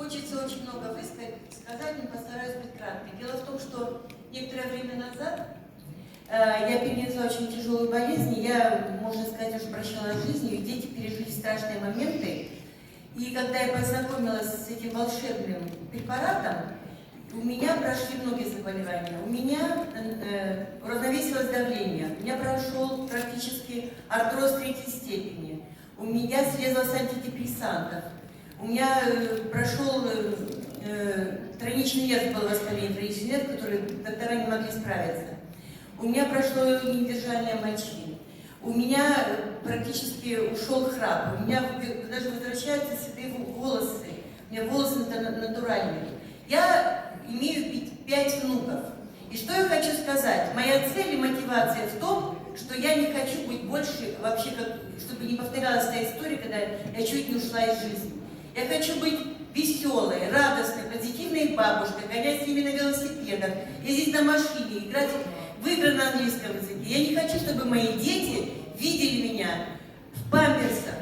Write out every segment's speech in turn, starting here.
Хочется очень много сказать, но постараюсь быть краткой. Дело в том, что некоторое время назад я перенесла очень тяжелую болезнь, и я, можно сказать, уже прощала жизнью, и дети пережили страшные моменты. И когда я познакомилась с этим волшебным препаратом, у меня прошли многие заболевания. У меня уравновесилось давление, у меня прошел практически артроз третьей степени, у меня срезалось антидепрессантов, у меня прошел тройничный нерв, был воспаление тройничный нерв, который доктора не могли справиться. У меня прошло недержание мочи. У меня практически ушел храп. У меня даже возвращаются седые волосы. У меня волосы натуральные. Я имею 5 внуков. И что я хочу сказать? Моя цель и мотивация в том, что я не хочу быть больше, вообще, чтобы не повторялась та история, когда я чуть не ушла из жизни. Я хочу быть веселой, радостной, позитивной бабушкой, гонять с ними на велосипедах, ездить на машине, играть в игры на английском языке. Я не хочу, чтобы мои дети видели меня в памперсах,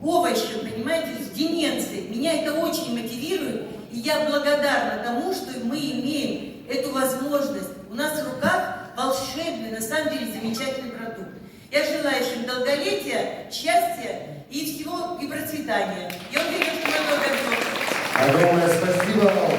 овощем, понимаете, с деменцией. Меня это очень мотивирует, и я благодарна тому, что мы имеем эту возможность. У нас в руках волшебный, на самом деле, замечательный продукт. Я желаю им долголетия, счастья и всего, и процветания. Я уверена, что мы этого добьемся. Огромное спасибо.